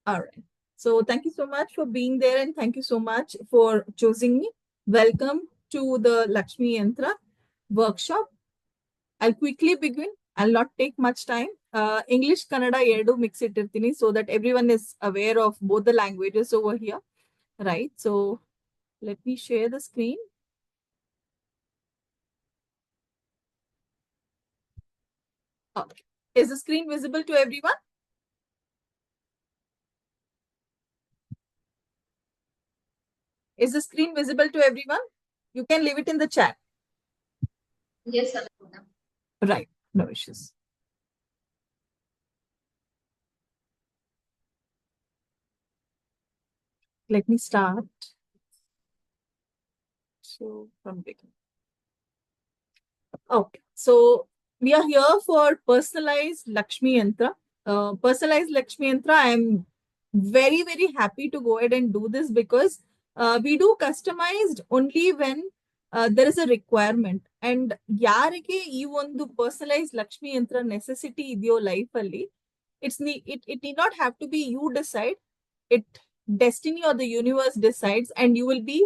All right. So thank you so much for being there and thank you so much for choosing me. Welcome to the Lakshmi Yantra workshop. I'll quickly begin. I'll not take much time. English, Kannada, ಎರಡು mix ಇಟ್ಟಿರ್ತೀನಿ so that everyone is aware of both the languages over here, right? So let me share the screen. Okay. Is the screen visible to everyone? Is the screen visible to everyone? You can leave it in the chat. Yes, sir. Right. No issues. Let me start. So from beginning. Okay. So we are here for personalized Lakshmi Yantra. Personalized Lakshmi Yantra, I am very, very happy to go ahead and do this because we do customized only when there is a requirement. And ಯಾರಿಗೆ ಈ ಒಂದು personalized Lakshmi Yantra necessity ಇದೆಯೋ life ಅಲ್ಲಿ, it need not have to be you decide. It destiny or the universe decides and you will be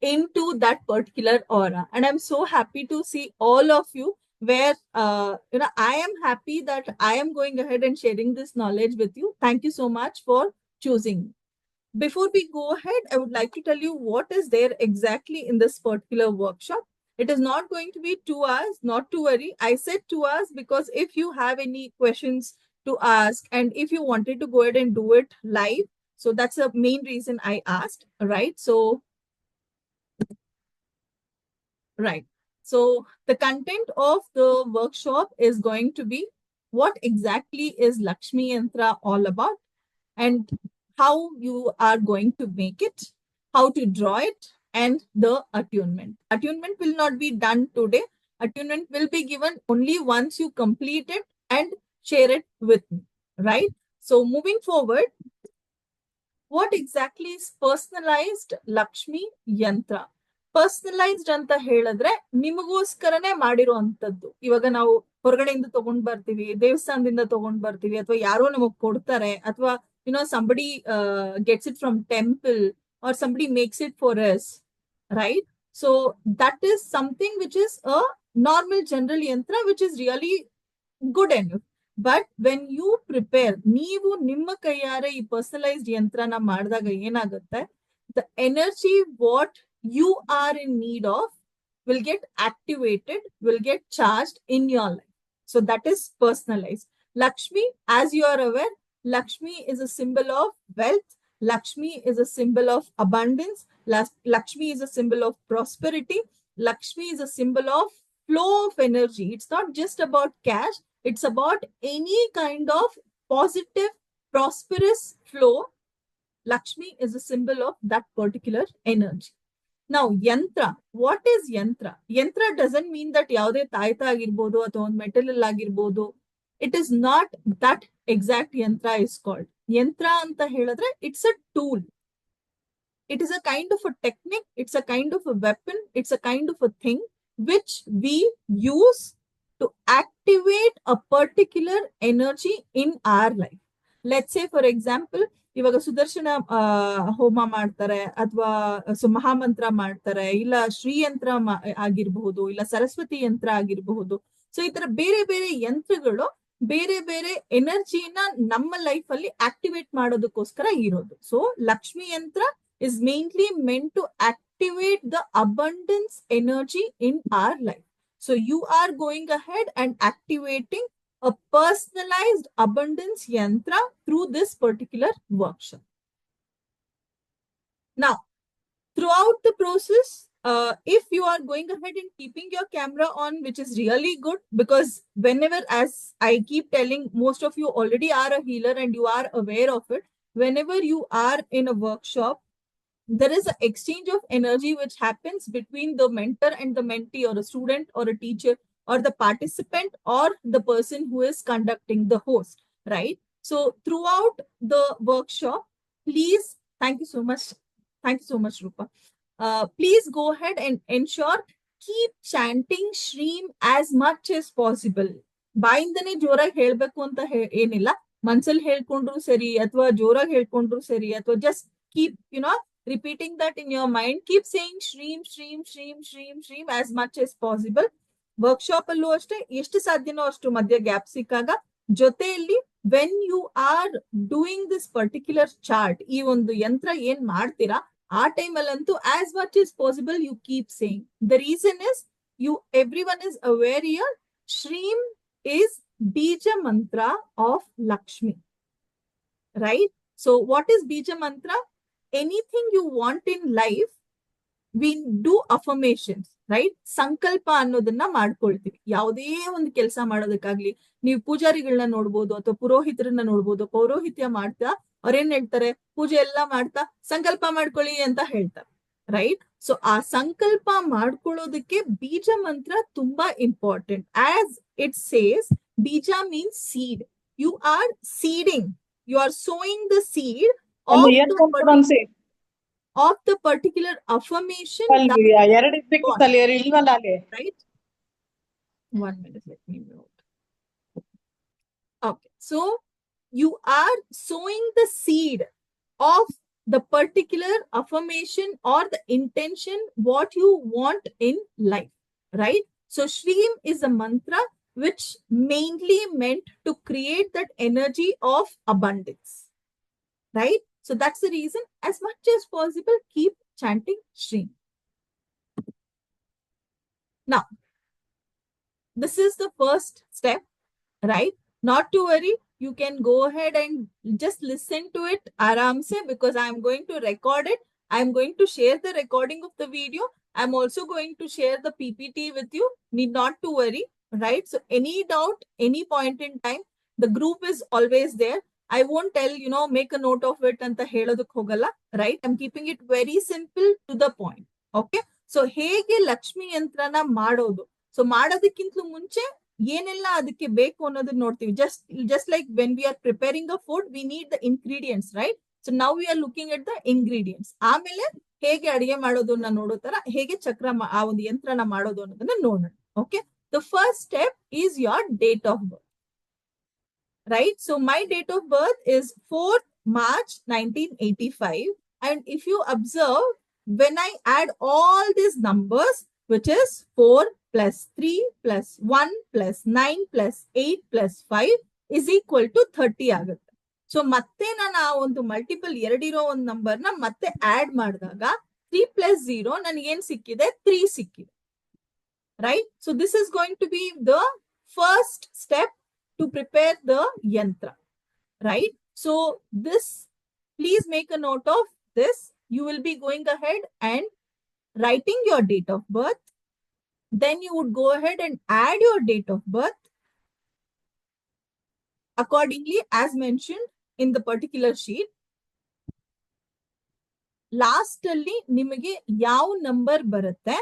into that particular aura. And I'm so happy to see all of you where I am happy that I am going ahead and sharing this knowledge with you. Thank you so much for choosing me. Before we go ahead, I would like to tell you what is there exactly in this particular workshop. It is not going to be 2 hours, not to worry. I said 2 hours because if you have any questions to ask and if you wanted to go ahead and do it live, so that's the main reason I asked, right? Right. So the content of the workshop is going to be what exactly is Lakshmi Yantra all about and how you are going to make it, how to draw it, and the attunement. Attunement will not be done today. Attunement will be given only once you complete it and share it with me, right? So moving forward, what exactly is personalized Lakshmi Yantra? Personalised ಅಂತ ಹೇಳಿದ್ರೆ ನಿಮಗೋಸ್ಕರನೇ ಮಾಡಿರುವಂತದ್ದು. ಇವಾಗ ನಾವು ಹೊರಗಡೆಯಿಂದ ತಗೊಂಡ್ ಬರ್ತೀವಿ, ದೇವಸ್ಥಾನದಿಂದ ತಗೊಂಡ್ ಬರ್ತೀವಿ, ಅಥವಾ ಯಾರೋ ನಮಗ್ ಕೊಡ್ತಾರೆ, ಅಥವಾ somebody gets it from temple or somebody makes it for us, right? So that is something which is a normal general yantra which is really good enough. But when you prepare, ನೀವು ನಿಮ್ಮ ಕೈಯಾರೆ ಈ personalised ಯಂತ್ರನ ಮಾಡಿದಾಗ ಏನಾಗುತ್ತೆ, the energy what you are in need of will get activated, will get charged in your life. So that is personalized. Lakshmi, as you are aware, Lakshmi is a symbol of wealth. Lakshmi is a symbol of abundance. Lakshmi is a symbol of prosperity. Lakshmi is a symbol of flow of energy. It's not just about cash. It's about any kind of positive, prosperous flow. Lakshmi is a symbol of that particular energy. Now, yantra. What is yantra? Yantra doesn't mean that ಯಾವುದೇ ತಾಯ್ತ ಆಗಿರ್ಬೋದು ಅಥವಾ ಒಂದು metal ಆಗಿರ್ಬೋದು. It is not that exact yantra is called. Yantra ಅಂತ ಹೇಳಿದ್ರೆ it's a tool. It is a kind of a technique. It's a kind of a weapon. It's a kind of a thing which we use to activate a particular energy in our life. Let's say, for example, ಇವಾಗ ಸುದರ್ಶನ ಹೋಮ ಮಾಡ್ತಾರೆ ಅಥವಾ ಮಹಾಮಂತ್ರ ಮಾಡ್ತಾರೆ, ಇಲ್ಲ ಶ್ರೀಯಂತ್ರ ಆಗಿರಬಹುದು, ಇಲ್ಲ ಸರಸ್ವತಿ ಯಂತ್ರ ಆಗಿರಬಹುದು. ಸೊ ಈ ತರ ಬೇರೆ ಬೇರೆ ಯಂತ್ರಗಳು ಬೇರೆ ಬೇರೆ ಎನರ್ಜಿನ ನಮ್ಮ ಲೈಫ್ ಅಲ್ಲಿ ಆಕ್ಟಿವೇಟ್ ಮಾಡೋದಕ್ಕೋಸ್ಕರ ಇರೋದು. ಸೊ ಲಕ್ಷ್ಮಿ ಯಂತ್ರ is mainly meant to activate the abundance energy in our life. So you are going ahead and activating a personalized abundance yantra through this particular workshop. Now, throughout the process, if you are going ahead and keeping your camera on, which is really good, because whenever, as I keep telling, most of you already are a healer and you are aware of it. Whenever you are in a workshop, there is an exchange of energy which happens between the mentor and the mentee, or a student or a teacher or the participant or the person who is conducting, the host, right? So throughout the workshop, please, thank you so much. Thank you so much, Rupa. Please go ahead and ensure keep chanting Shreem as much as possible. ಬಾಯಿಂದನೇ ಜೋರಾಗಿ ಹೇಳ್ಬೇಕು ಅಂತ ಏನಿಲ್ಲ. ಮನ್ಸಲ್ಲಿ ಹೇಳ್ಕೊಂಡ್ರು ಸರಿ ಅಥವಾ ಜೋರಾಗಿ ಹೇಳ್ಕೊಂಡ್ರು ಸರಿ ಅಥವಾ just keep repeating that in your mind. Keep saying shreem, shreem, shreem, shreem, shreem as much as possible. Workshop ಅಲ್ಲೂ ಅಷ್ಟೇ ಎಷ್ಟು ಸಾಧ್ಯನೋ ಅಷ್ಟು ಮಧ್ಯ ಗ್ಯಾಪ್ ಸಿಕ್ಕಾಗ ಜೊತೆಯಲ್ಲಿ when you are doing this particular chart, ಈ ಒಂದು ಯಂತ್ರ ಏನ್ ಮಾಡ್ತೀರಾ ಆ ಟೈಮ್ ಅಲ್ಲಂತೂ as much is possible you keep saying. The reason is everyone is aware here, Shreem is Bija Mantra of Lakshmi, right? So what is Bija Mantra? Anything you want in life, we do affirmations, right? ಸಂಕಲ್ಪ ಅನ್ನೋದನ್ನ ಮಾಡ್ಕೊಳ್ತೀವಿ. ಯಾವುದೇ ಒಂದು ಕೆಲಸ ಮಾಡೋದಕ್ಕಾಗ್ಲಿ, ನೀವು ಪೂಜಾರಿಗಳನ್ನ ನೋಡ್ಬೋದು ಅಥವಾ ಪುರೋಹಿತರನ್ನ ನೋಡ್ಬೋದು. ಪೌರೋಹಿತ್ಯ ಮಾಡ್ತಾ ಅವ್ರೇನ್ ಹೇಳ್ತಾರೆ, ಪೂಜೆ ಎಲ್ಲ ಮಾಡ್ತಾ ಸಂಕಲ್ಪ ಮಾಡ್ಕೊಳ್ಳಿ ಅಂತ ಹೇಳ್ತಾರೆ, ರೈಟ್? ಸೊ ಆ ಸಂಕಲ್ಪ ಮಾಡ್ಕೊಳ್ಳೋದಕ್ಕೆ ಬೀಜ ಮಂತ್ರ ತುಂಬಾ ಇಂಪಾರ್ಟೆಂಟ್. ಆಸ್ ಇಟ್ ಸೇಸ್, ಬೀಜ means seed. You are seeding, you are sowing the seed of the particular affirmation. Right? 1 minute, let me note. Okay, so you are sowing the seed of the particular affirmation or the intention what you want in life, right? So Shreem is a mantra which mainly meant to create that energy of abundance, right? So that's the reason, as much as possible, keep chanting Shreem. Now, this is the first step, right? Not to worry, you can go ahead and just listen to it aram se, because I'm going to record it. I'm going to share the recording of the video. I'm also going to share the PPT with you. Need not to worry, right? So any doubt, any point in time, the group is always there. I won't tell, make a note of it anta ಹೇಳೋದಕ್ ಹೋಗಲ್ಲ, right? I'm keeping it very simple to the point. Okay? So ಹೇಗೆ ಲಕ್ಷ್ಮಿ ಯಂತ್ರನ ಮಾಡೋದು? So ಮಾಡೋದಕ್ಕಿಂತಲೂ ಮುಂಚೆ ಏನೆಲ್ಲ ಅದಕ್ಕೆ ಬೇಕು ಅನ್ನೋದನ್ನ ನೋಡ್ತೀವಿ. just like when we are preparing a food, we need the ingredients, right? So now we are looking at the ingredients. ಆಮೇಲೆ ಹೇಗೆ ಅಡಿಗೆ ಮಾಡೋದನ್ನ ನೋಡೋ ತರ ಹೇಗೆ ಚಕ್ರ ಆ ಒಂದು ಯಂತ್ರನ ಮಾಡೋದು ಅನ್ನೋದನ್ನ ನೋಡೋಣ. Okay? The first step is your date of birth, right? So my date of birth is 4th March 1985. And if you observe, when I add all these numbers, which is 4 plus 3 plus 1 plus 9 plus 8 plus 5 is equal to 30 ಆಗುತ್ತೆ. So ಮತ್ತೆ ನಾನು ಆ ಒಂದು multiple ಎರಡಿರೋ ಒಂದು ನಂಬರ್ನ ಮತ್ತೆ add ಮಾಡಿದಾಗ 3 plus 0 ನನಗೆ ಏನ್ ಸಿಕ್ಕಿದೆ? 3 ಸಿಕ್ಕಿದೆ, right? So this is going to be the first step to prepare the yantra, right? So this, please make a note of this. You will be going ahead and writing your date of birth. Then you would go ahead and add your date of birth accordingly as mentioned in the particular sheet. Last alli nimage yav number barutte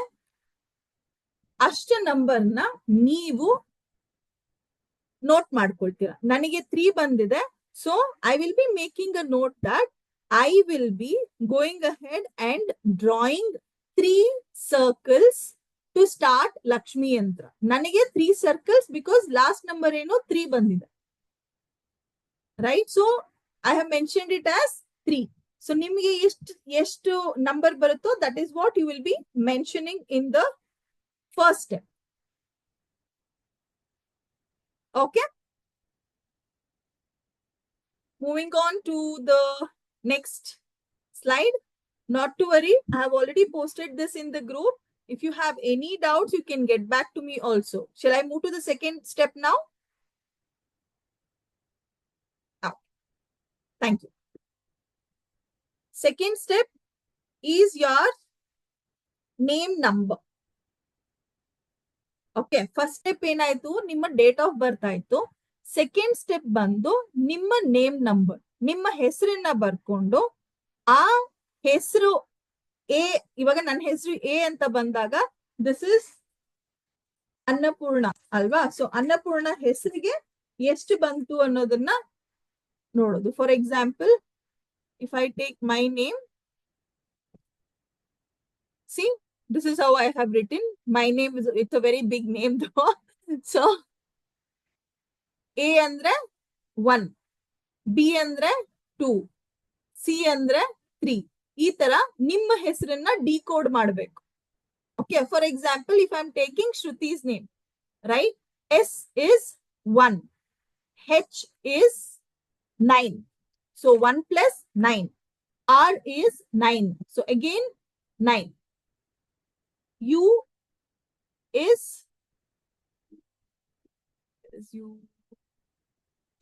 ashtu number na ನೀವು note ಮಾಡ್ಕೊಳ್ತೀರಾ. ನನಗೆ 3 ಬಂದಿದೆ, so I will be making a note that I will be going ahead and drawing 3 circles to start Lakshmi yantra. ನನಗೆ 3 circles because last number ಏನು 3 ಬಂದಿದೆ, right? So I have mentioned it as 3. So ನಿಮಗೆ ಎಷ್ಟು number ಬರುತ್ತೋ that is what you will be mentioning in the first step. Okay. Moving on to the next slide. Not to worry, I have already posted this in the group. If you have any doubts, you can get back to me also. Shall I move to the second step now? Oh, thank you. Second step is your name number. Okay, first step ಏನಾಯ್ತು? ನಿಮ್ಮ date of ಬರ್ತ್ ಆಯ್ತು. Second step ಬಂದು ನಿಮ್ಮ name number, ನಿಮ್ಮ ಹೆಸರನ್ನ ಬರ್ಕೊಂಡು ಆ ಹೆಸರು ಎ, ಇವಾಗ ನನ್ನ ಹೆಸರು ಎ ಅಂತ ಬಂದಾಗ ದಿಸ್ ಇಸ್ ಅನ್ನಪೂರ್ಣ ಅಲ್ವಾ? ಸೊ ಅನ್ನಪೂರ್ಣ ಹೆಸರಿಗೆ ಎಷ್ಟು ಬಂತು ಅನ್ನೋದನ್ನ ನೋಡೋದು. For example, if I take my name, C this is how I have written my name. It's a very big name though. So A andre 1, B ಅಂದ್ರೆ 2, ಸಿ ಅಂದ್ರೆ 3. ಈ ತರ ನಿಮ್ಮ ಹೆಸರನ್ನ ಡಿಕೋಡ್ ಮಾಡಬೇಕು. Okay, for example, if I am taking Shruti's name, right, S is 1, H is 9. So 1 plus 9. R is 9. So again 9. U is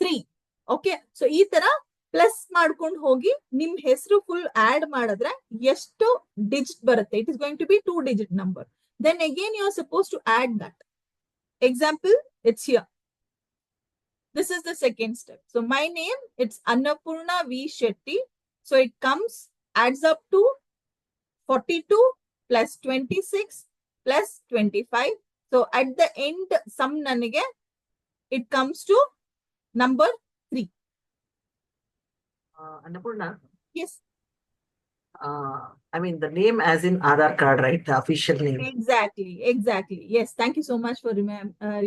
3. Okay. So ಈ ತರ plus ಮಾಡ್ಕೊಂಡು ಹೋಗಿ ನಿಮ್ ಹೆಸರು ಫುಲ್ ಆಡ್ ಮಾಡಿದ್ರೆ ಎಷ್ಟು ಡಿಜಿಟ್ ಬರುತ್ತೆ? It is going to be 2 digit number. Then again you are supposed to add that. Example, it's here. This is the second step. So my name, it's Annapurna V. Shetty. So it comes, adds up to 42 plus 26 plus 25. So at the end, sum nanige, it comes to number 3. Annapurna, Yes, I mean the name as in Aadhaar card, right? The official name. exactly. Yes, thank you so much for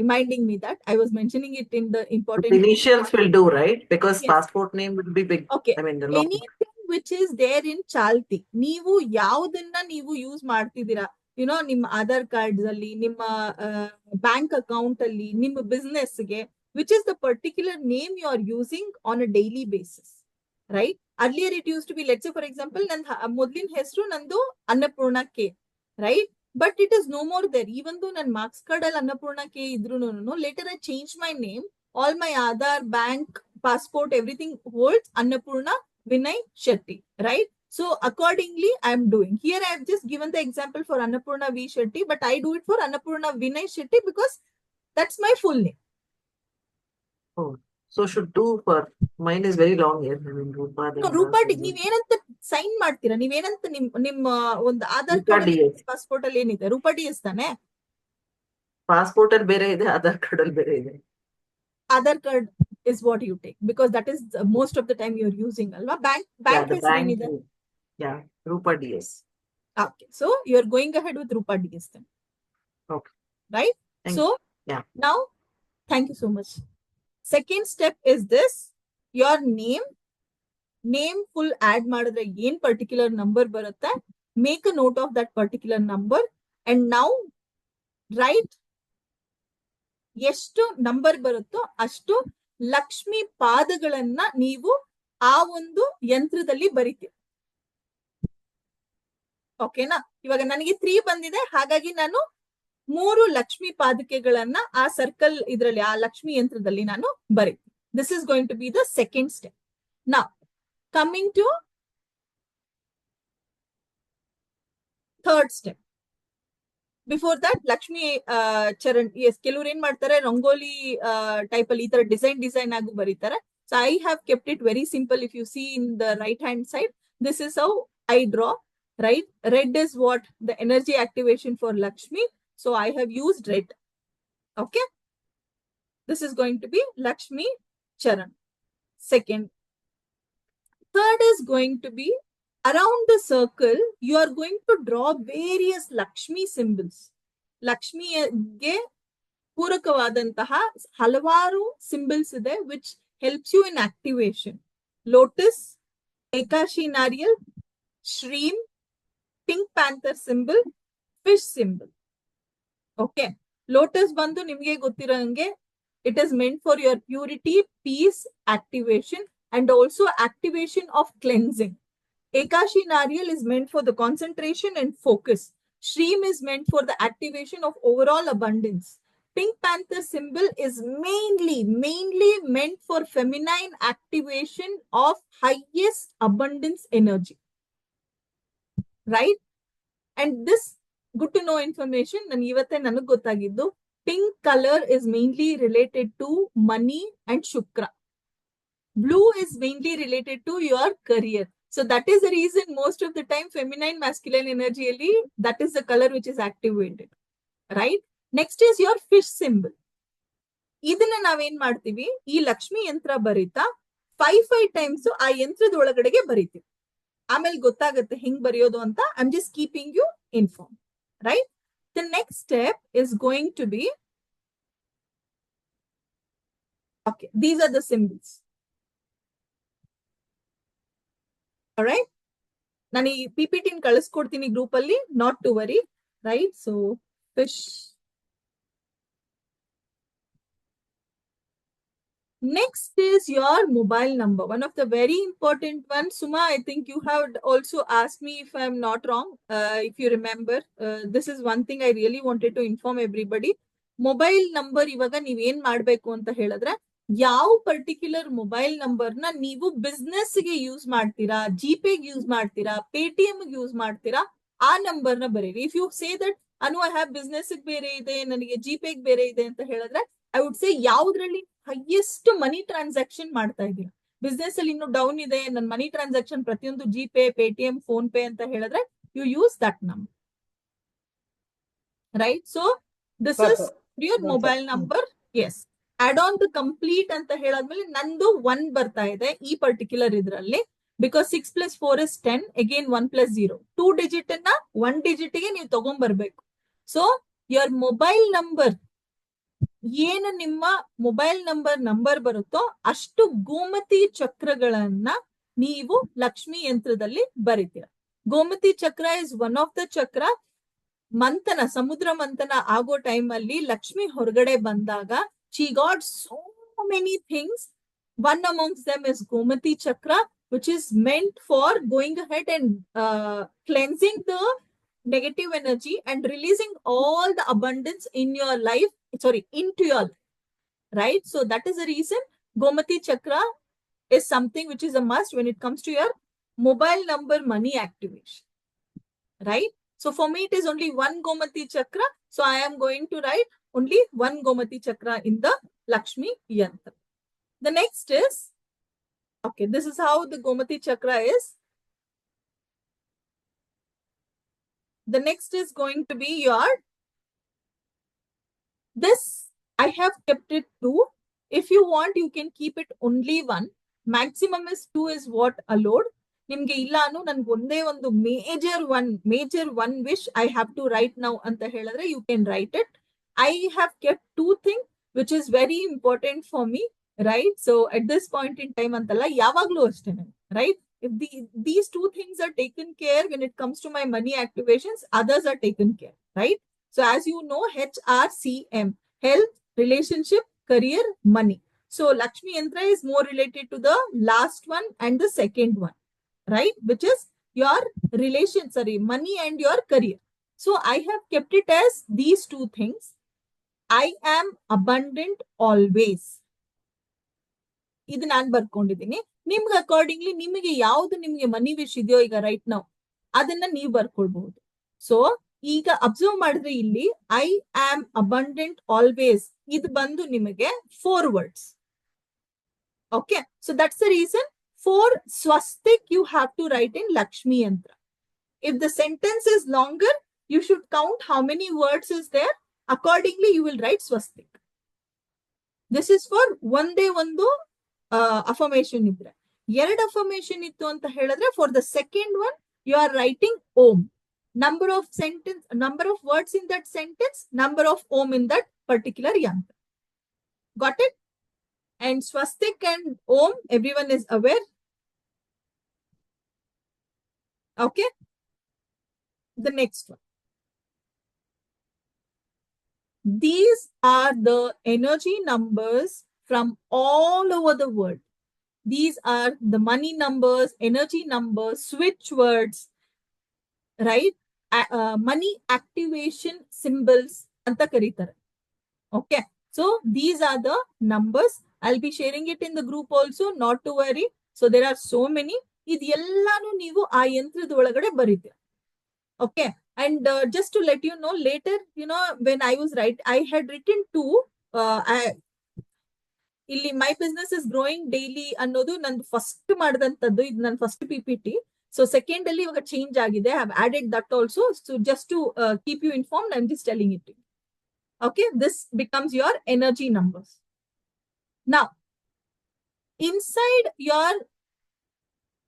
reminding me that. I was mentioning it in the The important. initials will do, right? Because Yes. passport name will be big. Okay. I mean the long. Anything which is there in ಚಾಲ್ತಿ, ನೀವು ಯಾವುದನ್ನ ನೀವು use ಮಾಡ್ತಿದ್ದೀರಾ, YONO ನಿಮ್ಮ Aadhaar cards ಅಲ್ಲಿ, ನಿಮ್ಮ bank account ಅಲ್ಲಿ, ನಿಮ್ಮ ಬಿಸ್ನೆಸ್ ಗೆ, which is the particular name you are using on a daily basis, right? Earlier it use to be, let's say for example, ನನ್ನ ಮೊದಲಿನ ಹೆಸರು ನಂದು Annapurna K, right? But it is no more there. Even though ನನ್ನ marks card ಅಲ್ಲಿ Annapurna K ಇದ್ರು, later I change my name. All my Aadhaar, bank, passport, everything holds Annapurna Vinay Shetty, right? So accordingly, I am doing. Here I have just given the example for Annapurna V. Shetty, but I do it for Annapurna Vinay Shetty because that's my full name. Oh, so should do for mine is very long here. I mean Rupa. No, Rupa, ನೀವೇನಂತ sign ಮಾಡ್ತೀರಾ? ನೀವೇನಂತ ನಿಮ್ಮ ಒಂದು Aadhaar card passport ಅಲ್ಲಿ ಏನಿದೆ? Roopa DS ತಾನೆ? Passport ಅಲ್ಲಿ ಬೇರೆ ಇದೆ, ಆಧಾರ್ ಕಾರ್ಡ್ ಅಲ್ಲಿ ಬೇರೆ ಇದೆ. Aadhaar card is what you take because that is most of the time you're using, alva. Bank bank, yeah, Rupa DS. Okay, so you're going ahead with Rupa DS then. Okay, right? So yeah, now thank you so much. Second step is this: your name full add madidre ಏನು particular number ಬರುತ್ತೆ, make a note of that particular number, and now write ಎಷ್ಟು number ಬರುತ್ತೋ ಅಷ್ಟು ಲಕ್ಷ್ಮಿ ಪಾದಗಳನ್ನ ನೀವು ಆ ಒಂದು ಯಂತ್ರದಲ್ಲಿ ಬರಿತೀರಿ. ಓಕೆನಾ? ಇವಾಗ ನನಗೆ 3 ಬಂದಿದೆ, ಹಾಗಾಗಿ ನಾನು 3 ಲಕ್ಷ್ಮಿ ಪಾದಕೆಗಳನ್ನ ಆ ಸರ್ಕಲ್ ಇದರಲ್ಲಿ, ಆ ಲಕ್ಷ್ಮಿ ಯಂತ್ರದಲ್ಲಿ ನಾನು ಬರಿತೀನಿ. This is going to be the second step. Now coming to third step. Before that, Lakshmi Charan, yes, ಕೆಲವ್ರು ಏನ್ ಮಾಡ್ತಾರೆ, ರಂಗೋಲಿ ಟೈಪ್ ಅಲ್ಲಿ ಈ ತರ ಡಿಸೈನ್ ಆಗಿ ಬರೀತಾರೆ. So I have kept it very simple. If you see in the right hand side, this is how I draw, right? Red is what the energy activation for Lakshmi. So I have used red. Okay, this is going to be Lakshmi Charan. Second. Third is going to be, around the circle, you are going to draw various Lakshmi symbols. ಲಕ್ಷ್ಮಿಗೆ ಪೂರಕವಾದಂತಹ ಹಲವಾರು symbols ಇದೆ which helps you in activation. Lotus, Ekashi Nariyal, Shreem, Pink Panther symbol, fish symbol. Okay. Lotus ಬಂದು ನಿಮಗೆ ಗೊತ್ತಿರೋಂಗೆ, it is meant for your purity, peace, activation, and also activation of cleansing. Ekashi Nariyal is meant for the concentration and focus. Shreem is meant for the activation of overall abundance. Pink Panther symbol is mainly meant for feminine activation of highest abundance energy. Right? And this good to know information, nan ivatte nanage gottagiddu, pink color is mainly related to money and Shukra. Blue is mainly related to your career. So that is the reason most of the time feminine masculine energy, that is the color which is activated, right? Next is your fish symbol. ಇದನ್ನ ನಾವೇನ್ ಮಾಡ್ತೀವಿ, ಈ ಲಕ್ಷ್ಮಿ ಯಂತ್ರ ಬರೀತಾ 5 times ಆ ಯಂತ್ರದ ಒಳಗಡೆಗೆ ಬರೀತೀವಿ. ಆಮೇಲೆ ಗೊತ್ತಾಗುತ್ತೆ ಹೆಂಗ್ ಬರೆಯೋದು ಅಂತ. I am just keeping you inform, right? The next step is going to be, okay, these are the symbols. Right, ನಾನು ಈ PPT ಕಳಿಸ್ಕೊಡ್ತೀನಿ ಗ್ರೂಪ್ ಅಲ್ಲಿ, not to worry. Right, so fish. Next is your mobile number, one of the very important ones. Suma, I think you have also asked me if I'm not wrong. If you remember, this is one thing I really wanted to inform everybody. Mobile number ಇವಾಗ ನೀವೇನ್ ಮಾಡ್ಬೇಕು ಅಂತ ಹೇಳಿದ್ರೆ, ಯಾವ particular mobile number ನ ನೀವು business ಗೆ use ಮಾಡ್ತೀರಾ, ಜಿಪೇ ಯೂಸ್ ಮಾಡ್ತೀರಾ, ಪೇಟಿಎಂ ಯೂಸ್ ಮಾಡ್ತೀರಾ, ಆ ನಂಬರ್ ನ ಬರೀರಿ. If you say that Anu I have business ಬೇರೆ ಇದೆ, ನನಗೆ ಜಿಪೇ ಬೇರೆ ಇದೆ ಅಂತ ಹೇಳಿದ್ರೆ, ಐ ವುಡ್ ಸೇ ಯಾವ್ದ್ರಲ್ಲಿ ಹೈಯೆಸ್ಟ್ ಮನಿ ಟ್ರಾನ್ಸಾಕ್ಷನ್ ಮಾಡ್ತಾ ಇದ್ದೀರಾ. ಬಿಸ್ನೆಸ್ ಅಲ್ಲಿ ಇನ್ನು ಡೌನ್ ಇದೆ, ನನ್ನ ಮನಿ ಟ್ರಾನ್ಸಾಕ್ಷನ್ ಪ್ರತಿಯೊಂದು ಜಿಪೇ, ಪೇಟಿಎಂ, ಫೋನ್ ಪೇ ಅಂತ ಹೇಳಿದ್ರೆ you use that number. Right, so this is your mobile number. Yes, add on the complete ಅಂತ ಹೇಳಾದ್ಮೇಲೆ ನಂದು 1 ಬರ್ತಾ ಇದೆ ಈ ಪರ್ಟಿಕ್ಯುಲರ್ ಇದ್ರಲ್ಲಿ, ಬಿಕಾಸ್ 6 + 4 is 10, ಅಗೇನ್ 1 + 0, 2 ಡಿಜಿಟ್ ಅನ್ನ 1 ಡಿಜಿಟ್ ಗೆ ನೀವು ತಗೊಂಡ್ಬರ್ಬೇಕು. ಸೊ ಯುವರ್ ಮೊಬೈಲ್ ನಂಬರ್, ಏನು ನಿಮ್ಮ ಮೊಬೈಲ್ ನಂಬರ್ ಬರುತ್ತೋ ಅಷ್ಟು ಗೋಮತಿ ಚಕ್ರಗಳನ್ನ ನೀವು ಲಕ್ಷ್ಮಿ ಯಂತ್ರದಲ್ಲಿ ಬರೀತೀರ. ಗೋಮತಿ ಚಕ್ರ ಇಸ್ ಒನ್ ಆಫ್ ದ ಚಕ್ರ. ಮಂಥನ, ಸಮುದ್ರ ಮಂಥನ ಆಗೋ ಟೈಮ್ ಅಲ್ಲಿ ಲಕ್ಷ್ಮಿ ಹೊರಗಡೆ ಬಂದಾಗ she got so many things. One amongst them is Gomati Chakra, which is meant for going ahead and cleansing the negative energy and releasing all the abundance in your life, into your life. Right? So that is the reason Gomati Chakra is something which is a must when it comes to your mobile number money activation. Right? So for me, it is only 1 Gomati Chakra. So I am going to write only 1 Gomati Chakra in the Lakshmi Yantra. The next is, okay, this is how the Gomati Chakra is. The next is going to be your, this I have kept it 2. If you want, you can keep it only 1. Maximum is 2 is what allowed. ನಿಮ್ಗೆ ಇಲ್ಲ ಅನ್ನು ನನ್ಗೆ ಒಂದೇ ಒಂದು major one which I have to write now ಅಂತ ಹೇಳಿದ್ರೆ you can write it. I have kept 2 thing which is very important for me. Right, so at this point in time ಅಂತಲ್ಲ, ಯಾವಾಗ್ಲೂ ಅಷ್ಟೇನೆ. ರೈಟ್, if these 2 things are taken care when it comes to my money activations, others are taken care. Right, so as you know, HRCM, health, relationship, career, money. So Lakshmi Yantra is more related to the last one and the second one. Right, which is your money and your career. So I have kept it as these 2 things. I am abundant always. ಇದು ನಾನು ಬರ್ಕೊಂಡಿದ್ದೀನಿ. ನಿಮ್ಗೆ accordingly ನಿಮಗೆ ಯಾವ್ದು ನಿಮ್ಗೆ ಮನಿ wish ಇದೆಯೋ ಈಗ right ನಾವು ಅದನ್ನ ನೀವು ಬರ್ಕೊಳ್ಬಹುದು. ಸೊ ಈಗ ಅಬ್ಸರ್ವ್ ಮಾಡಿದ್ರೆ ಇಲ್ಲಿ ಐ ಆಮ್ ಅಬಂಡೆಂಟ್ ಆಲ್ವೇಸ್ ಇದು ಬಂದು ನಿಮಗೆ 4 words. Okay, so that's the reason for swastik you have to write in Lakshmi Yantra. If the sentence is longer, you should count how many words is there. Accordingly, you will write swastik. This is for ಒಂದೇ ಒಂದು affirmation ಇದ್ರೆ. 2 affirmation ಇತ್ತು ಅಂತ ಹೇಳಿದ್ರೆ, for the second one, you are writing Om. Number of words in that sentence, number of Om in that particular yantra. Got it? And swastik and Om, everyone is aware. Okay. The next one. These are the energy numbers from all over the world. These are the money numbers, energy numbers, switch words, right? Money activation symbols anta karitare. Okay. So these are the numbers. I'll be sharing it in the group also, not to worry. So there are so many. ಇದೆಲ್ಲಾನು ನೀವು ಆ ಯಂತ್ರದ ಒಳಗಡೆ ಬರೀತೀರ. Okay, and just to let you know, later, when I was I had written 2. ಇಲ್ಲಿ my business is growing daily ಅನ್ನೋದು ನಂದು first ಮಾಡಿದಂಥದ್ದು, ಇದು ನನ್ನ first PPT. So second ಅಲ್ಲಿ ಇವಾಗ ಚೇಂಜ್ ಆಗಿದೆ. I have added that also. So just to keep you informed, I am just telling it. Okay, this becomes your energy numbers. Now, inside your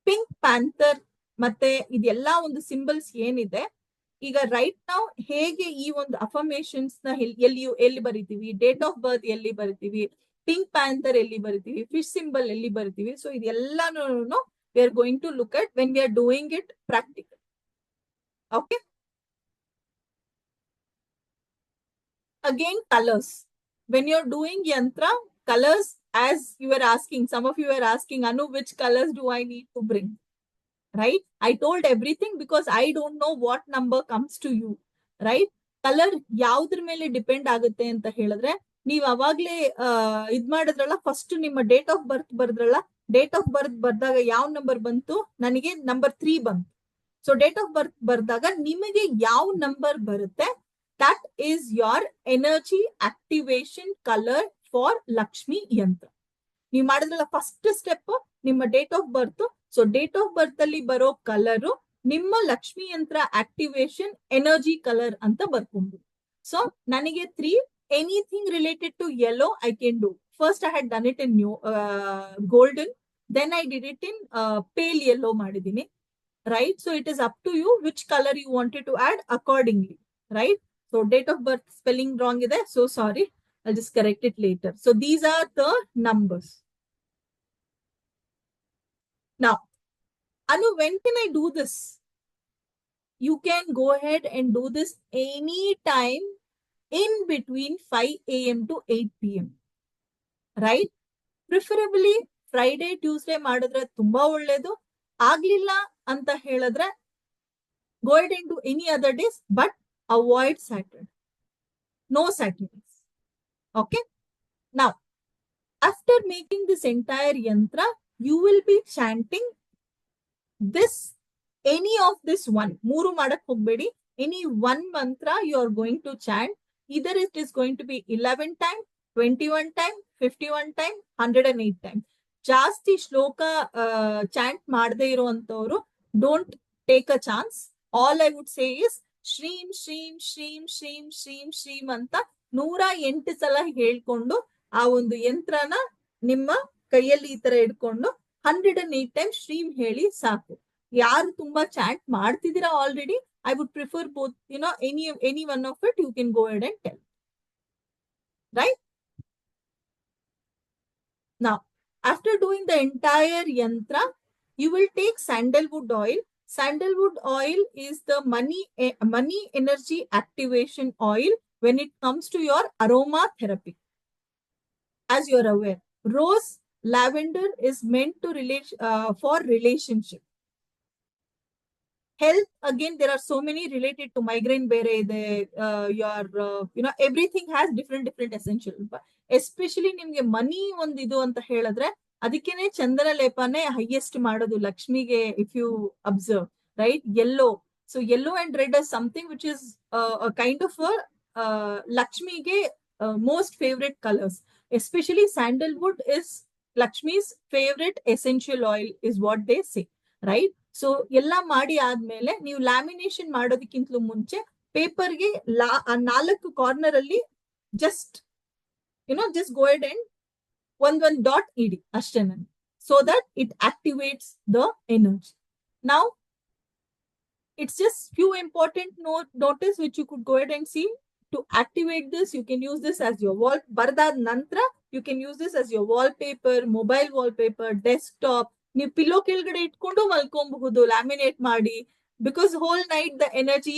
Pink Panther ಮತ್ತೆ ಇದೆಲ್ಲ ಒಂದು symbols ಏನಿದೆ, ಈಗ right ನಾವು ಹೇಗೆ ಈ ಒಂದು ಅಫರ್ಮೇಶನ್ಸ್ ನ ಎಲ್ಲಿ ಬರಿತೀವಿ, ಡೇಟ್ ಆಫ್ ಬರ್ತ್ ಎಲ್ಲಿ ಬರಿತೀವಿ, ಪಿಂಕ್ ಪ್ಯಾಂಥರ್ ಎಲ್ಲಿ ಬರಿತೀವಿ, ಫಿಶ್ ಸಿಂಬಲ್ ಎಲ್ಲಿ ಬರಿತೀವಿ, so ಇದೆಲ್ಲಾನು we are going to look at when we are doing it practical. Okay. Again, colors. When you're doing yantra, colors, as you were asking, some of you were asking, Anu, which colors do I need to bring? Right? I told everything because I don't know what number comes to you. Right? Colour ಯಾವ್ದ್ರ ಮೇಲೆ depend ಆಗುತ್ತೆ ಅಂತ ಹೇಳಿದ್ರೆ, ನೀವ್ ಅವಾಗ್ಲೇ ಇದ್ ಮಾಡಿದ್ರಲ್ಲ, first ನಿಮ್ಮ ಡೇಟ್ ಆಫ್ ಬರ್ತ್ ಬರ್ದ್ರಲ್ಲ, ಡೇಟ್ ಆಫ್ ಬರ್ತ್ ಬರ್ದಾಗ ಯಾವ ನಂಬರ್ ಬಂತು? ನನಗೆ ನಂಬರ್ 3 ಬಂತು. ಸೊ ಡೇಟ್ ಆಫ್ ಬರ್ತ್ ಬರ್ದಾಗ ನಿಮಗೆ ಯಾವ ನಂಬರ್ ಬರುತ್ತೆ, that is your energy activation color for Lakshmi ಯಂತ್ರ. ನೀವು ಮಾಡಿದ್ರಲ್ಲ ಫಸ್ಟ್ ಸ್ಟೆಪ್ ನಿಮ್ಮ date of birth. So date of ಬರ್ತ್ ಅಲ್ಲಿ ಬರೋ ಕಲರ್ ನಿಮ್ಮ ಲಕ್ಷ್ಮಿ ಯಂತ್ರ ಆಕ್ಟಿವೇಶನ್ ಎನರ್ಜಿ ಕಲರ್ ಅಂತ ಬರ್ಕೊಂಡು. ಸೊ ನನಗೆ 3, anything related to yellow I can do. First I had done it in golden, then I did it in pale yellow ಮಾಡಿದೀನಿ. Right? So it is up to you which color you wanted to add accordingly. Right? So date of birth spelling wrong is there. So sorry. I'll just correct it later. So these are the numbers. Now, Anu, when can I do this? You can go ahead and do this any time in between 5 a.m. to 8 p.m. Right? Preferably Friday, Tuesday ಮಾಡಿದ್ರೆ ತುಂಬಾ ಒಳ್ಳೇದು. ಆಗ್ಲಿಲ್ಲ ಅಂತ ಹೇಳಿದ್ರೆ go ahead and do any other days, but avoid Saturday. No Saturdays. Okay. Now, after making this entire yantra, you will be chanting this, any of this one. Muru madak hogbedi. Any one mantra you are going to chant. Either it is going to be 11 times, 21 times, 51 times, 108 times. ಜಾಸ್ತಿ ಶ್ಲೋಕ chant ಮಾಡದೇ ಇರುವಂತವ್ರು don't take a chance. All I would say is ಶ್ರೀಂ ಶ್ರೀಂ ಶ್ರೀಂ ಶ್ರೀಂ ಶ್ರೀಂ ಶ್ರೀಂ ಅಂತ 108 ಸಲ ಹೇಳ್ಕೊಂಡು ಆ ಒಂದು ಯಂತ್ರನ ನಿಮ್ಮ ಕೈಯಲ್ಲಿ ಈ ತರ ಇಟ್ಕೊಂಡು 108 ಟೈಮ್ಸ್ ಶ್ರೀಂ ಹೇಳಿ ಸಾಕು. ಯಾರು ತುಂಬಾ ಚಾಂಟ್ ಮಾಡ್ತಿದ್ದೀರಾ already, I would prefer both, any one of it you can go ahead and tell. Right? Now, after doing the entire yantra, you will take sandalwood oil. Sandalwood oil is the money energy activation oil when it comes to your aroma therapy. As you are aware, rose, lavender is meant to relate for relationship. Health, again, there are so many related to migraine, everything has different essential. Especially ನಿಮ್ಗೆ ಮನಿ ಒಂದ್ ಇದು ಅಂತ ಹೇಳಿದ್ರೆ ಅದಕ್ಕೇನೆ ಚಂದನ ಲೇಪನೆ highest ಮಾಡೋದು ಲಕ್ಷ್ಮಿಗೆ. If you observe, right? Yellow. So yellow and red is something which is kind of ಲಕ್ಷ್ಮಿಗೆ most favourite colours. Especially sandalwood is Lakshmi's favourite essential oil is what they say. Right? So ಎಲ್ಲ ಮಾಡಿ ಆದ್ಮೇಲೆ ನೀವು lamination ಮಾಡೋದಕ್ಕಿಂತಲೂ ಮುಂಚೆ ಪೇಪರ್ಗೆ 4 corner ಅಲ್ಲಿ just go ahead and one dot ed ashtanan, so that it activates the energy. Now, it's just few important notice which you could go ahead and see. To activate this, you can use this as your wall. Bardad nantra, you can use this as your wallpaper, mobile wallpaper, desktop. ನೀವು pillow ಕೆಳಗಡೆ ಇಟ್ಕೊಂಡು ಮಲ್ಕೊಬಹುದು laminate ಮಾಡಿ, because whole night the energy,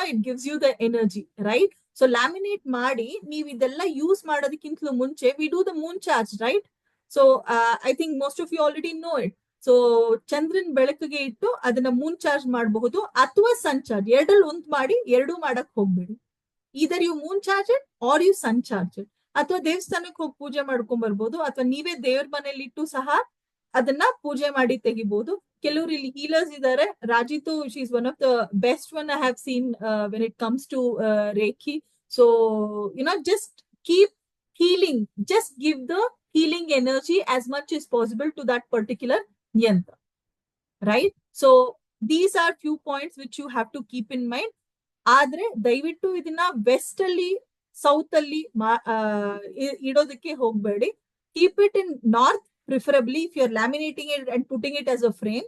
it gives you the energy, right? So laminate ಮಾಡಿ ನೀವು ಇದೆಲ್ಲ use ಮಾಡೋದಕ್ಕಿಂತಲೂ ಮುಂಚೆ we do the moon charge, right? So I think most of you already know it. So ಚಂದ್ರನ್ ಬೆಳಕಿಗೆ ಇಟ್ಟು ಅದನ್ನ ಮೂನ್ ಚಾರ್ಜ್ ಮಾಡಬಹುದು ಅಥವಾ ಸನ್ ಚಾರ್ಜ್, ಎರಡಲ್ಲಿ ಒಂದ್ ಮಾಡಿ, ಎರಡೂ ಮಾಡಕ್ ಹೋಗ್ಬೇಡಿ. Either you moon charge it or you sun charge it. ಅಥವಾ ದೇವಸ್ಥಾನಕ್ಕೆ ಹೋಗಿ ಪೂಜೆ ಮಾಡ್ಕೊಂಡ್ ಬರ್ಬೋದು, ಅಥವಾ ನೀವೇ ದೇವ್ರ ಮನೇಲಿ ಇಟ್ಟು ಸಹ ಅದನ್ನ ಪೂಜೆ ಮಾಡಿ ತೆಗಿಬಹುದು. ಕೆಲವರು ಇಲ್ಲಿ ಹೀಲರ್ಸ್ ಇದ್ದಾರೆ. ರಾಜಿತು, she is one of the best one I have seen when it comes to reiki. So just keep healing, just give the healing energy as much as possible to that particular yantra, right? So these are few points which you have to keep in mind. ಆದ್ರೆ ದಯವಿಟ್ಟು ಇದನ್ನ West ಅಲ್ಲಿ south ಅಲ್ಲಿ ಇಡೋದಕ್ಕೆ ಹೋಗ್ಬೇಡಿ. Keep it in north preferably if you are laminating it and putting it as a frame.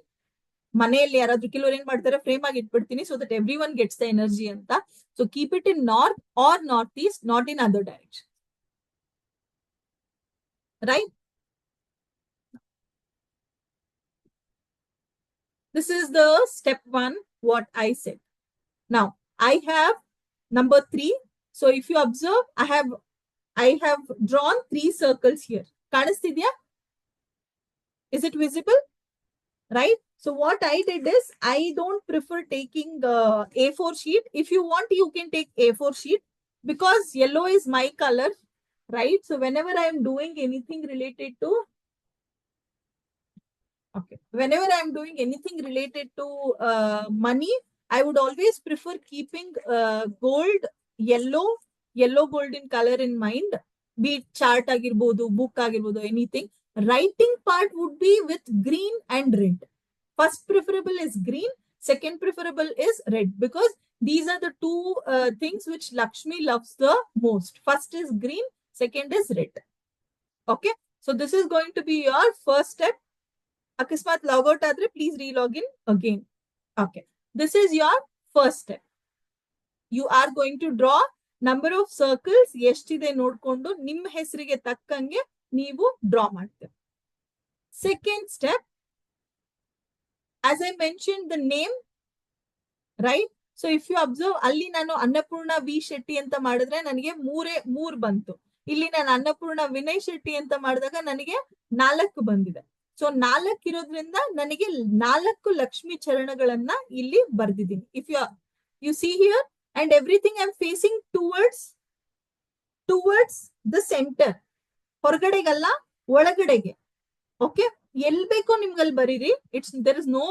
ಮನೆಯಲ್ಲಿ ಯಾರಾದ್ರೂ ಕೆಲವರು ಏನ್ ಮಾಡ್ತಾರೆ, ಫ್ರೇಮ್ ಆಗಿ ಇಟ್ಬಿಡ್ತೀನಿ so that everyone gets the energy ಅಂತ. So keep it in north or north east, not in other direction, right? This is the step 1, what I said. Now, I have number 3. So if you observe, I have drawn 3 circles here. Kanastidya? Is it visible? Right? So what I did is, I don't prefer taking the A4 sheet. If you want, you can take A4 sheet, because yellow is my color, right? So whenever I am doing anything related to, whenever I'm doing anything related to money, I would always prefer keeping gold, yellow gold in color in mind, be it chart agirbodu, book agirbodu, anything. Writing part would be with green and red. First preferable is green, second preferable is red, because these are the two things which Lakshmi loves the most. First is green, second is red. Okay, so this is going to be your first step. Akismat log out adre, please relog in again. Okay, this is your first step. You are going to draw number of circles ಎಷ್ಟಿದೆ ನೋಡ್ಕೊಂಡು ನಿಮ್ಮ ಹೆಸರಿಗೆ ತಕ್ಕಂಗೆ ನೀವು draw ಮಾಡ್ತೀರಿ. Second step, as I mentioned the name, right? So if you observe, ಅಲ್ಲಿ ನಾನು Annapurna V Shetty ಅಂತ ಮಾಡಿದ್ರೆ ನನಗೆ ಮೂರ್ ಬಂತು. ಇಲ್ಲಿ ನಾನು ಅನ್ನಪೂರ್ಣ ವಿನಯ್ ಶೆಟ್ಟಿ ಅಂತ ಮಾಡಿದಾಗ ನನಗೆ 4 ಬಂದಿದೆ. ಸೊ 4 ಇರೋದ್ರಿಂದ ನನಗೆ 4 ಲಕ್ಷ್ಮಿ ಚರಣಗಳನ್ನ ಇಲ್ಲಿ ಬರ್ದಿದ್ದೀನಿ. If you see here, and everything I'm facing towards the center. ಹೊರಗಡೆಗಲ್ಲ, ಒಳಗಡೆಗೆ. ಓಕೆ, ಎಲ್ ಬೇಕೋ ನಿಮ್ಗಲ್ಲಿ ಬರೀರಿ. there is no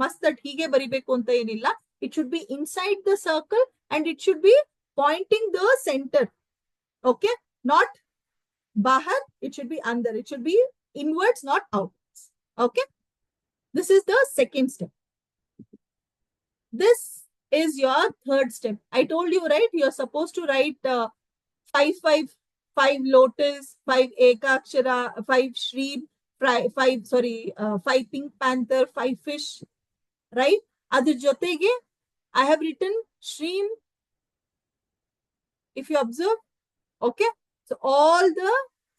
must that ಹೀಗೆ ಬರಿಬೇಕು ಅಂತ ಏನಿಲ್ಲ. It should be inside the circle and it should be pointing the center. Okay, not bahar, it should be under. It should be inwards, not outwards. Okay, this is the second step. This is your third step. I told you, right? You're supposed to write 5 lotus, 5 ekakshara, 5 shreem, 5 pink panther, 5 fish, right? Adar jotege I have written shreem. If you observe, okay, so all the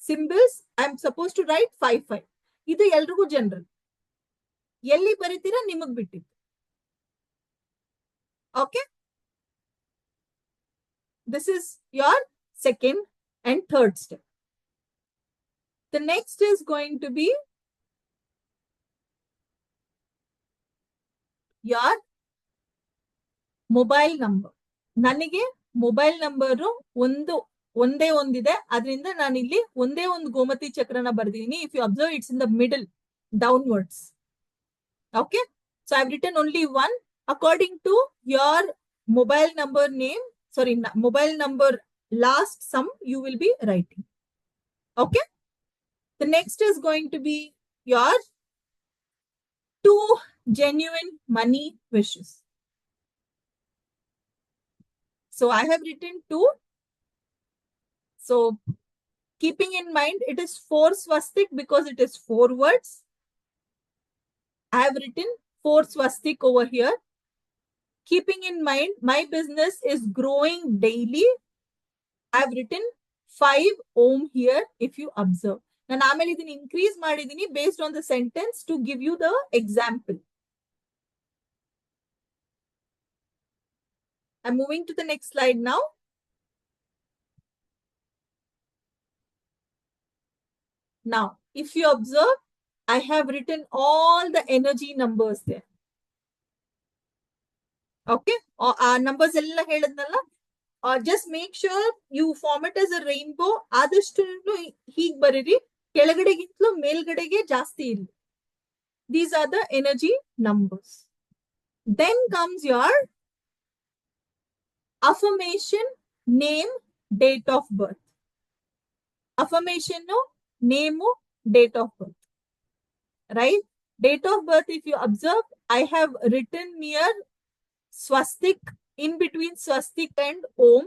symbols I'm supposed to write 5. Idu elrigu general. Elli baritira nimag bitti. Okay, this is your second and third step. The next is going to be your mobile number. ನನಗೆ mobile number ಒಂದೇ ಒಂದಿದೆ, ಅದರಿಂದ ನಾನು ಇಲ್ಲಿ ಒಂದೇ ಒಂದು Gomti ಚಕ್ರನ ಬರ್ದಿದ್ದೀನಿ. If you observe, it's in the middle, downwards. Okay, so I've written only one. According to your mobile number name, mobile number last sum, you will be writing. Okay, the next is going to be your 2 genuine money wishes. So I have written 2. So keeping in mind, it is 4 swastik because it is 4 words. I have written 4 swastik over here. Keeping in mind, my business is growing daily. I have written 5 ohm here, if you observe. ನಾನು ಆಮೇಲೆ ಇದನ್ನ increase ಮಾಡಿದೀನಿ based on the sentence to give you the example. I'm moving to the next slide now. Now, if you observe, I have written all the energy numbers there. Okay, numbers ella heladnalla. Just make sure you form it as a rainbow. ಆದಷ್ಟು ಹೀಗೆ ಬರೀರಿ, ಕೆಳಗಡೆಗಿಂತಲೂ ಮೇಲ್ಗಡೆಗೆ ಜಾಸ್ತಿ ಇರಲಿ. These are the energy numbers. Then comes your affirmation, name, date of birth. Affirmation, name, date of birth. Right? Date of birth, if you observe, I have written near swastik, in between swastik and om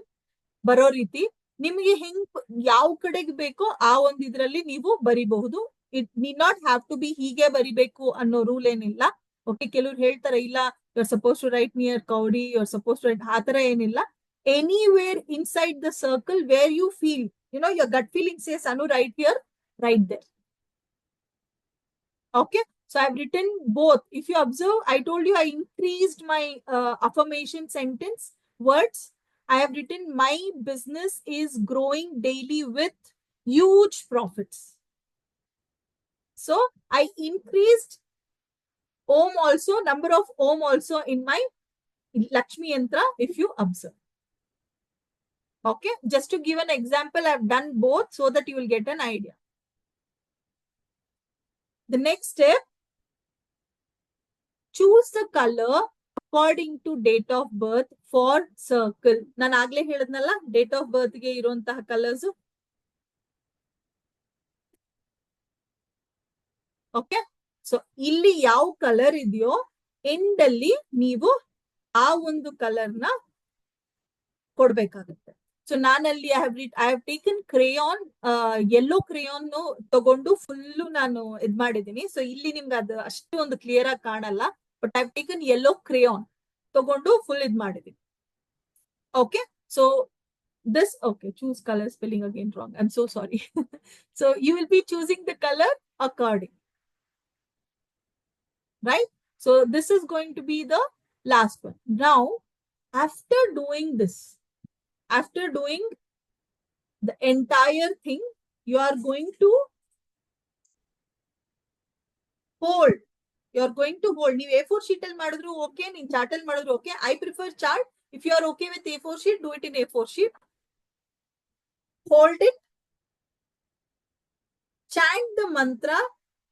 ಬರೋ ರೀತಿ. ನಿಮಗೆ ಹೆಂಗ್ ಯಾವ ಕಡೆಗೆ ಬೇಕೋ ಆ ಒಂದು ಇದರಲ್ಲಿ ನೀವು ಬರಿಬಹುದು. It need not have to be ಹೀಗೆ ಬರಿಬೇಕು ಅನ್ನೋ ರೂಲ್ ಏನಿಲ್ಲ. ಓಕೆ, ಕೆಲವ್ರು ಹೇಳ್ತಾರೆ ಇಲ್ಲ, you are suppose to write near ಕೌಡಿ, you are suppose to write, ಆ ತರ ಏನಿಲ್ಲ. Anywhere inside the circle where you feel, your gut feeling says, Anu, right here, right there. Okay, So I've written both. If you observe, I told you I increased my affirmation sentence words. I have written my business is growing daily with huge profits. So I increased Om also, number of Om also in my Lakshmi Yantra, if you observe. Okay, just to give an example, I've done both so that you will get an idea. The next step, choose the color according to date of birth for circle. ನಾನು ಆಗ್ಲೇ ಹೇಳಿದ್ನಲ್ಲ date of ಬರ್ತ್ ಗೆ ಇರುವಂತಹ colours. Okay, so ಇಲ್ಲಿ ಯಾವ colour ಇದೆಯೋ end ಅಲ್ಲಿ ನೀವು ಆ ಒಂದು ಕಲರ್ ನ ಕೊಡ್ಬೇಕಾಗುತ್ತೆ. ಸೊ ನಾನಲ್ಲಿ I have taken ಕ್ರೇಯಾನ್, yellow crayon ತಗೊಂಡು ಫುಲ್ಲು ನಾನು ಇದ್ ಮಾಡಿದೀನಿ. ಸೊ ಇಲ್ಲಿ ನಿಮ್ಗೆ ಅದು ಅಷ್ಟು ಒಂದು ಕ್ಲಿಯರ್ ಆಗಿ ಕಾಣಲ್ಲ, but I have taken yellow crayon ತಗೊಂಡು ಫುಲ್ ಇದ್ ಮಾಡಿದೀನಿ. Okay, so this, okay, choose color, spelling again wrong, I'm so sorry. So you will be choosing the color according, right? So this is going to be the last one. Now after doing this, after doing the entire thing, you are going to hold. You are going to hold. ನೀವು A4 sheet ಅಲ್ಲಿ ಮಾಡಿದ್ರು okay, ನೀನ್ chart ಅಲ್ಲಿ ಮಾಡಿದ್ರು okay. I prefer chart. If you are okay with A4 sheet, do it in A4 sheet. Hold it. Chant the mantra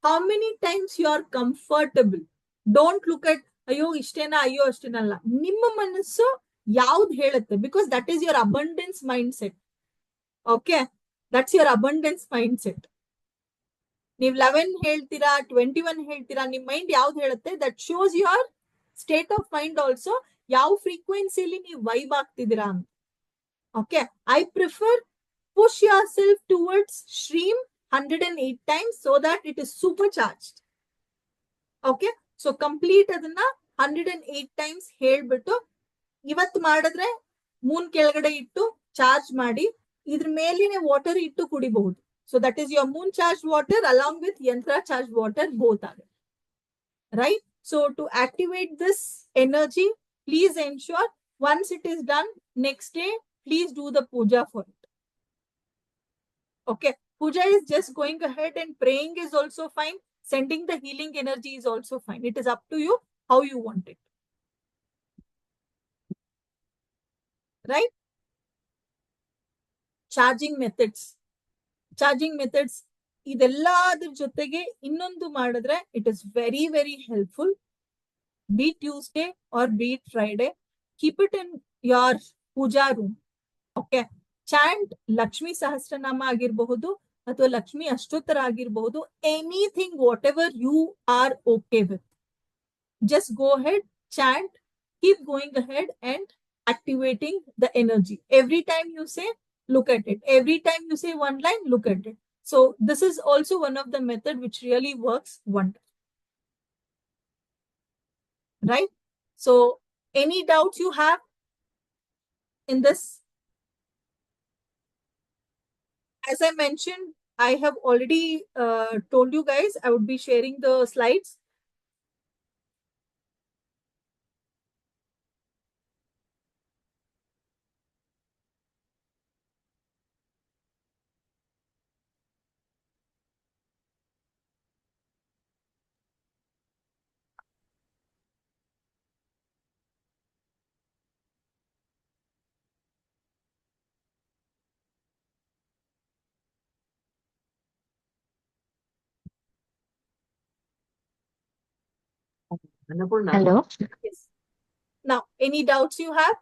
how many times you are comfortable. Don't look at ಅಯ್ಯೋ ಇಷ್ಟೇನಾ ಅಯ್ಯೋ ಅಷ್ಟೇನಲ್ಲ. ನಿಮ್ಮ ಮನಸ್ಸು ಯಾವ್ದು ಹೇಳುತ್ತೆ, because that is your abundance mindset. Okay, that's your abundance mindset. ನೀವು 11 ಹೇಳ್ತೀರಾ, 21 ಹೇಳ್ತೀರಾ, ನಿಮ್ ಮೈಂಡ್ ಯಾವ್ದು ಹೇಳುತ್ತೆ, that shows your state of mind also, ಯಾವ ಫ್ರೀಕ್ವೆನ್ಸಿಲಿ ನೀವು ವೈಬ್ ಆಗ್ತಿದ್ದೀರಾ ಅಂತ. Okay, I prefer push yourself towards stream 108 times so that it is supercharged. Okay, so complete ಅದನ್ನ 108 times ಹೇಳ್ಬಿಟ್ಟು ಇವತ್ತು ಮಾಡಿದ್ರೆ ಮೂನ್ ಕೆಳಗಡೆ ಇಟ್ಟು ಚಾರ್ಜ್ ಮಾಡಿ ಇದ್ರ ಮೇಲಿನ ವಾಟರ್ ಇಟ್ಟು ಕುಡಿಬಹುದು. So that is your moon charged water along with yantra charged water, both are right. So to activate this energy, please ensure once it is done, next day please do the puja for it. Okay, puja is just going ahead and praying is also fine. Sending the healing energy is also fine. It is up to you how you want it. Right? Charging methods. Charging methods. ಇದೆಲ್ಲದ್ರ ಜೊತೆಗೆ ಇನ್ನೊಂದು ಮಾಡಿದ್ರೆ it is very, very helpful. Be Tuesday or be Friday. Keep it in your puja room. Okay. Chant Lakshmi Sahasranama ಆಗಿರಬಹುದು ಅಥವಾ ಲಕ್ಷ್ಮಿ ಅಷ್ಟೋತ್ತರ ಆಗಿರಬಹುದು, anything whatever you are okay with. Just go ahead, chant, keep going ahead and activating the energy. Every time you say, look at it. Every time you say one line, look at it. So this is also one of the method which really works wonder. Right? So any doubts you have in this? As I mentioned, I have already told you guys, I would be sharing the slides. Annapurna. Hello. Yes. Now, any doubts you have?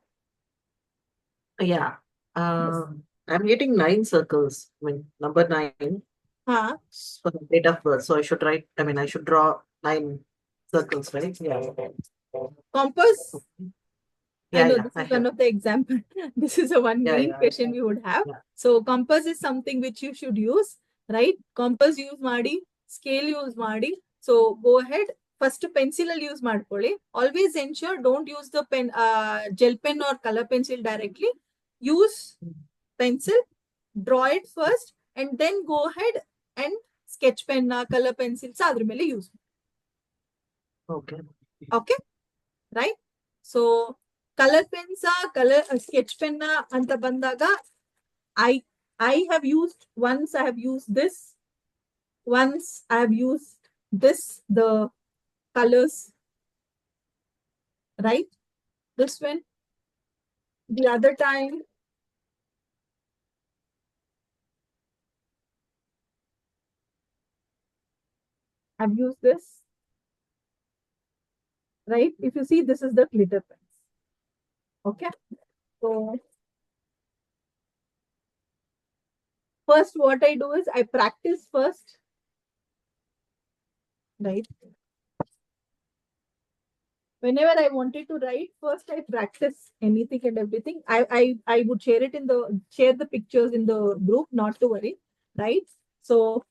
Yeah. I'm getting 9 circles. I mean, number 9 Huh? for the date of birth. So I should write, I mean, I should draw 9 circles, right? Yeah. Compass? I Yeah, know yeah, this I is one have. of the example. This is a one Yeah, main yeah, question we would have. yeah. So compass is something which you should use, right? Compass use ಮಾಡಿ, scale use ಮಾಡಿ. So go ahead. First pencil ಅಲ್ಲಿ use ಮಾಡ್ಕೊಳ್ಳಿ. Always ensure don't use the pen, gel pen or color pencil directly. Use pencil, draw it first, and then go ahead and sketch pen, color pencils ಅದ್ರ ಮೇಲೆ use. Okay. Okay, right? So color pens color sketch pen anta bandaga I have used once I have used this. Once I have used this, the colors, right? This one. The other time, I've used this, right? If you see, this is the glitter pens. Okay. So first, what I do is I practice first, right? Whenever I wanted to write, first I practice anything and everything. I would share the pictures in the group, not to worry, right? So